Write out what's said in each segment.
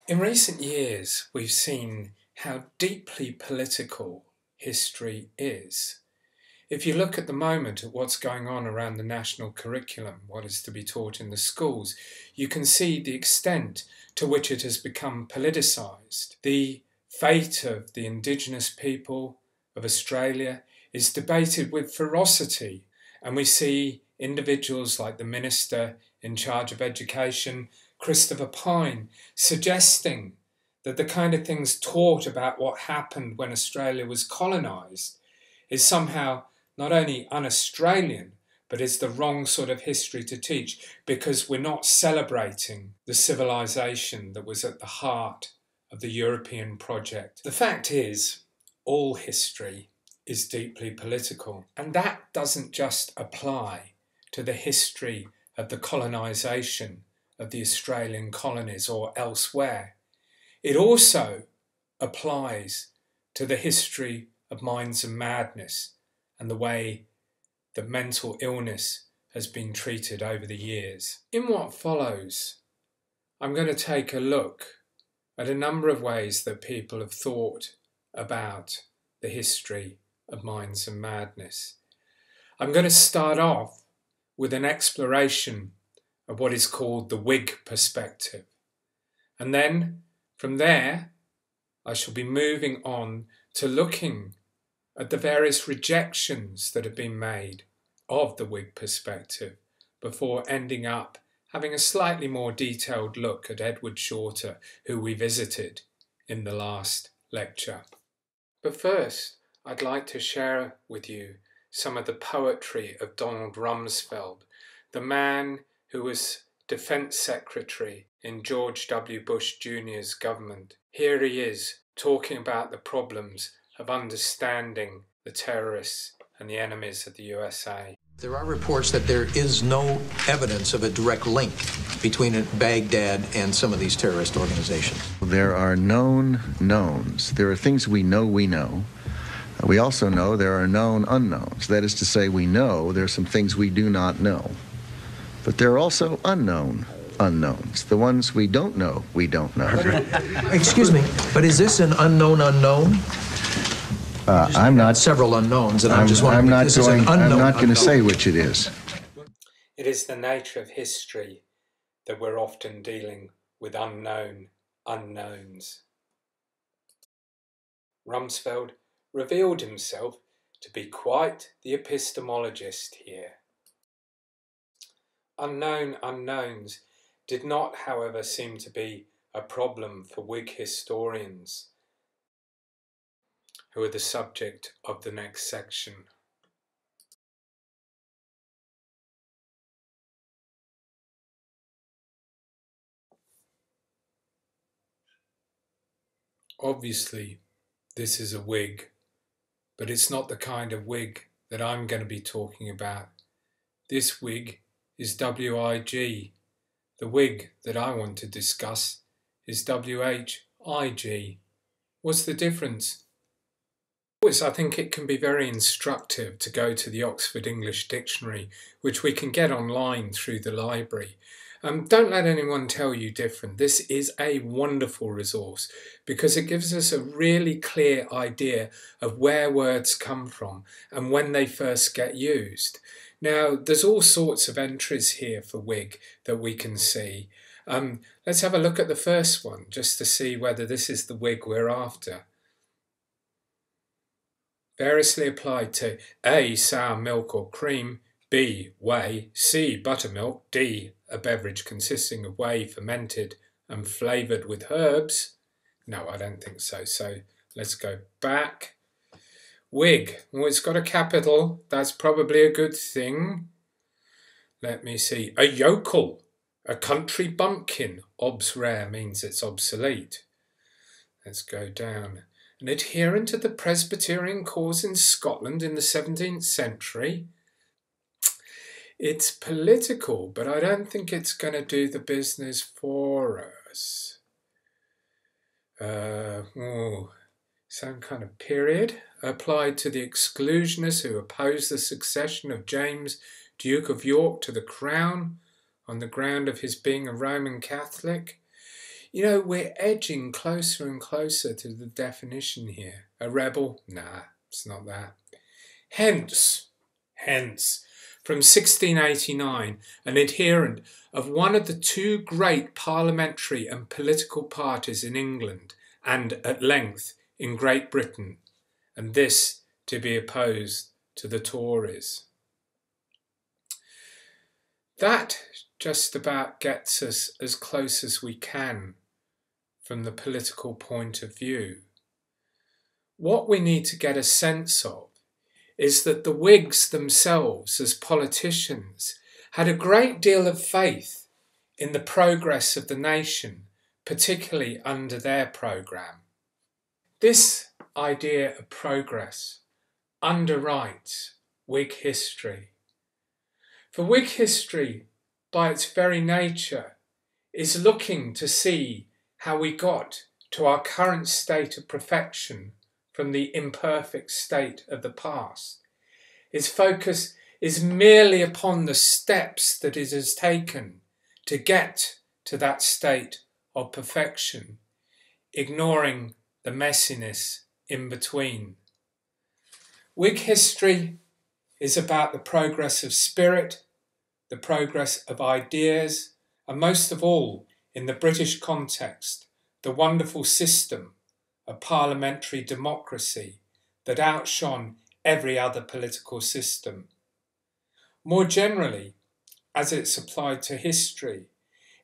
In recent years, we've seen how deeply political history is. If you look at the moment at what's going on around the national curriculum, what is to be taught in the schools, you can see the extent to which it has become politicised. The fate of the Indigenous people of Australia is debated with ferocity, and we see individuals like the Minister in charge of Education, Christopher Pyne, suggesting that the kind of things taught about what happened when Australia was colonised is somehow not only un-Australian, but is the wrong sort of history to teach because we're not celebrating the civilization that was at the heart of the European project. The fact is, all history is deeply political, and that doesn't just apply to the history of the colonisation of the Australian colonies or elsewhere. It also applies to the history of minds and madness and the way that mental illness has been treated over the years. In what follows, I'm going to take a look at a number of ways that people have thought about the history of minds and madness. I'm going to start off with an exploration of what is called the Whig perspective. And then from there, I shall be moving on to looking at the various rejections that have been made of the Whig perspective before ending up having a slightly more detailed look at Edward Shorter, who we visited in the last lecture. But first, I'd like to share with you some of the poetry of Donald Rumsfeld, the man who was Defence Secretary in George W. Bush Jr.'s government. Here he is talking about the problems of understanding the terrorists and the enemies of the USA. There are reports that there is no evidence of a direct link between Baghdad and some of these terrorist organizations. There are known knowns. There are things we know we know. We also know there are known unknowns. That is to say, we know there are some things we do not know. But there are also unknown unknowns. The ones we don't know, we don't know. Excuse me, but is this an unknown unknown? I'm not. Several unknowns, and I'm just wondering if this is an unknown I'm not going to unknown. say which it is. It is the nature of history that we're often dealing with unknown unknowns. Rumsfeld revealed himself to be quite the epistemologist here. Unknown unknowns did not, however, seem to be a problem for Whig historians, who are the subject of the next section. Obviously, this is a Whig, but it's not the kind of Whig that I'm going to be talking about. This Whig is WIG. The Whig that I want to discuss is WHIG. What's the difference? I think it can be very instructive to go to the Oxford English Dictionary, which we can get online through the library. Don't let anyone tell you different. This is a wonderful resource because it gives us a really clear idea of where words come from and when they first get used. Now, there's all sorts of entries here for Whig that we can see. Let's have a look at the first one just to see whether this is the Whig we're after. Variously applied to A, sour milk or cream, B, whey, C, buttermilk, D, a beverage consisting of whey fermented and flavoured with herbs. No, I don't think so. So let's go back. Whig, well, it's got a capital. That's probably a good thing. Let me see. A yokel, a country bumpkin. Obs rare means it's obsolete. Let's go down. An adherent of the Presbyterian cause in Scotland in the 17th century. It's political, but I don't think it's going to do the business for us. Some kind of period applied to the exclusionists who opposed the succession of James, Duke of York, to the crown on the ground of his being a Roman Catholic. You know, we're edging closer and closer to the definition here. A rebel? Nah, it's not that. Hence, from 1689, an adherent of one of the two great parliamentary and political parties in England and at length in Great Britain, and this to be opposed to the Tories. That just about gets us as close as we can from the political point of view. What we need to get a sense of is that the Whigs themselves as politicians had a great deal of faith in the progress of the nation, particularly under their programme. This idea of progress underwrites Whig history. For Whig history, by its very nature, is looking to see how we got to our current state of perfection from the imperfect state of the past. Its focus is merely upon the steps that it has taken to get to that state of perfection, ignoring the messiness in between. Whig history is about the progress of spirit, the progress of ideas, and most of all, in the British context, the wonderful system of parliamentary democracy that outshone every other political system. More generally, as it's applied to history,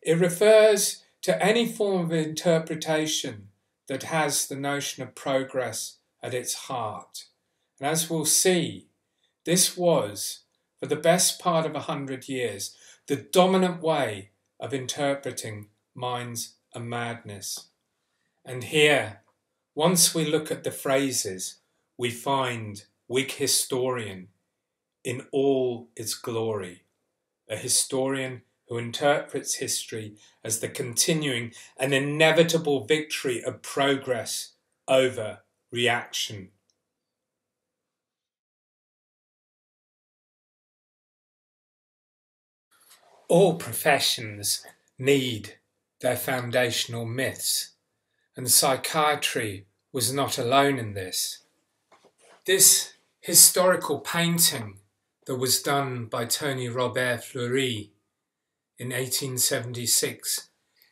it refers to any form of interpretation that has the notion of progress at its heart. And as we'll see, this was, for the best part of 100 years, the dominant way of interpreting minds and madness. And here, once we look at the phrases, we find Whig historian in all its glory, a historian who interprets history as the continuing and inevitable victory of progress over reaction. All professions need their foundational myths, and psychiatry was not alone in this. This historical painting that was done by Tony Robert Fleury in 1876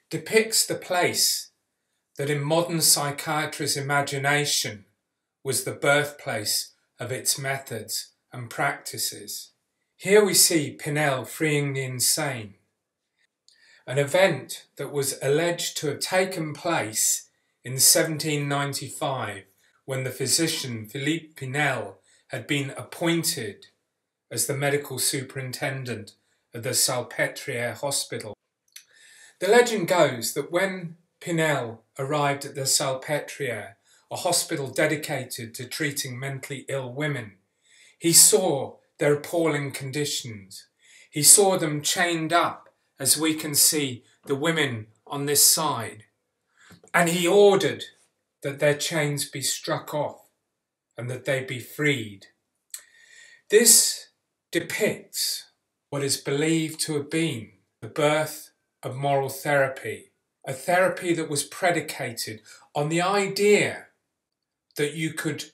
depicts the place that in modern psychiatry's imagination was the birthplace of its methods and practices. Here we see Pinel freeing the insane, an event that was alleged to have taken place in 1795 when the physician Philippe Pinel had been appointed as the medical superintendent of the Salpêtrière Hospital. The legend goes that when Pinel arrived at the Salpêtrière, a hospital dedicated to treating mentally ill women, he saw their appalling conditions. He saw them chained up, as we can see the women on this side, and he ordered that their chains be struck off and that they be freed. This depicts what is believed to have been the birth of moral therapy, a therapy that was predicated on the idea that you could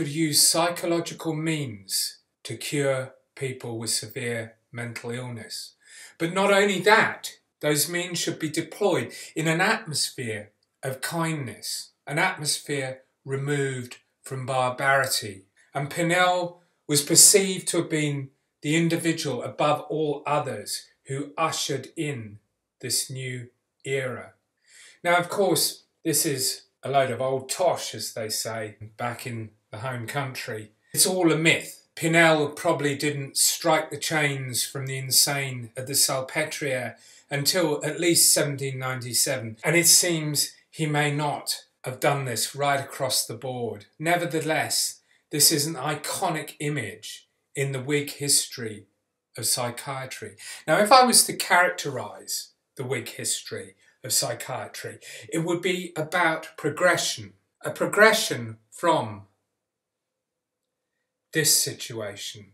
use psychological means to cure people with severe mental illness. But not only that, those means should be deployed in an atmosphere of kindness, an atmosphere removed from barbarity. And Pinel was perceived to have been the individual above all others who ushered in this new era. Now, of course, this is a load of old tosh, as they say, back in the home country. It's all a myth. Pinel probably didn't strike the chains from the insane at the Salpêtrière until at least 1797, and it seems he may not have done this right across the board. Nevertheless, this is an iconic image in the Whig history of psychiatry. Now, if I was to characterise the Whig history of psychiatry, it would be about progression, a progression from this situation.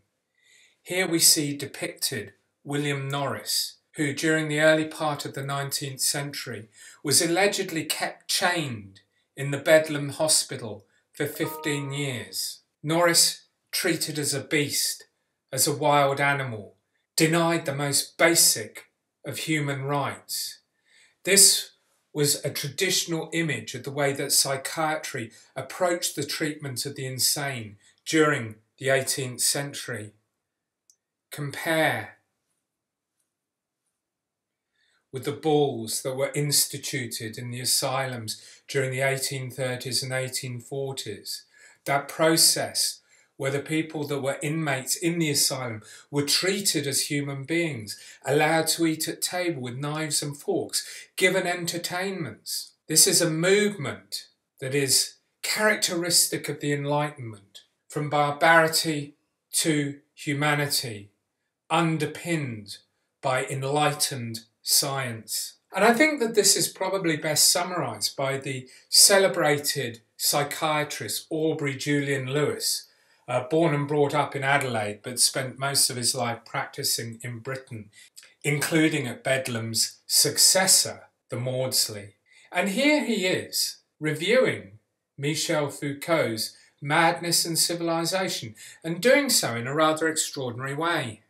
Here we see depicted William Norris, who during the early part of the 19th century was allegedly kept chained in the Bedlam Hospital for 15 years. Norris, treated as a beast, as a wild animal, denied the most basic of human rights. This was a traditional image of the way that psychiatry approached the treatment of the insane during the 18th century. Compare with the balls that were instituted in the asylums during the 1830s and 1840s. That process where the people that were inmates in the asylum were treated as human beings, allowed to eat at table with knives and forks, given entertainments. This is a movement that is characteristic of the Enlightenment, from barbarity to humanity, underpinned by enlightened science. And I think that this is probably best summarised by the celebrated psychiatrist Aubrey Julian Lewis, born and brought up in Adelaide but spent most of his life practising in Britain, including at Bedlam's successor, the Maudsley. And here he is, reviewing Michel Foucault's Madness and Civilization, and doing so in a rather extraordinary way.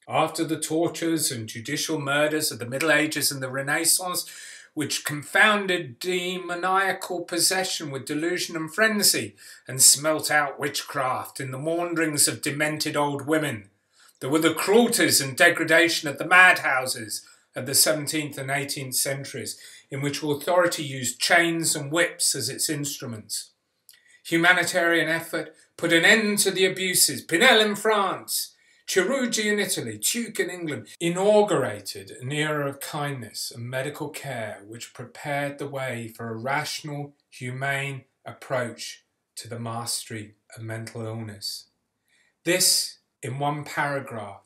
After the tortures and judicial murders of the Middle Ages and the Renaissance, which confounded demoniacal possession with delusion and frenzy, and smelt out witchcraft in the maunderings of demented old women, there were the cruelties and degradation of the madhouses of the 17th and 18th centuries, in which authority used chains and whips as its instruments. Humanitarian effort put an end to the abuses. Pinel in France, Chirurgy in Italy, Tuke in England, inaugurated an era of kindness and medical care which prepared the way for a rational, humane approach to the mastery of mental illness. This, in one paragraph,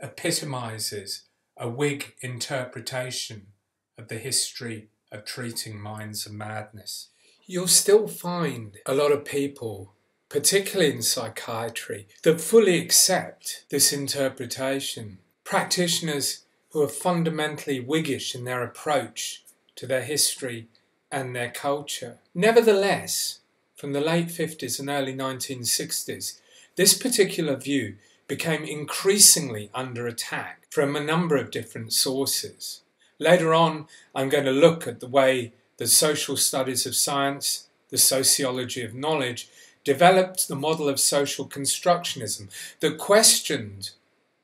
epitomises a Whig interpretation of the history of treating minds of madness. You'll still find a lot of people, particularly in psychiatry, that fully accept this interpretation. Practitioners who are fundamentally Whiggish in their approach to their history and their culture. Nevertheless, from the late 50s and early 1960s, this particular view became increasingly under attack from a number of different sources. Later on, I'm going to look at the way the social studies of science, the sociology of knowledge, developed the model of social constructionism that questioned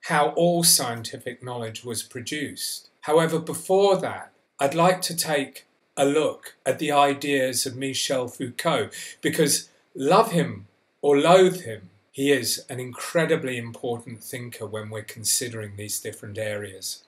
how all scientific knowledge was produced. However, before that, I'd like to take a look at the ideas of Michel Foucault, because love him or loathe him, he is an incredibly important thinker when we're considering these different areas.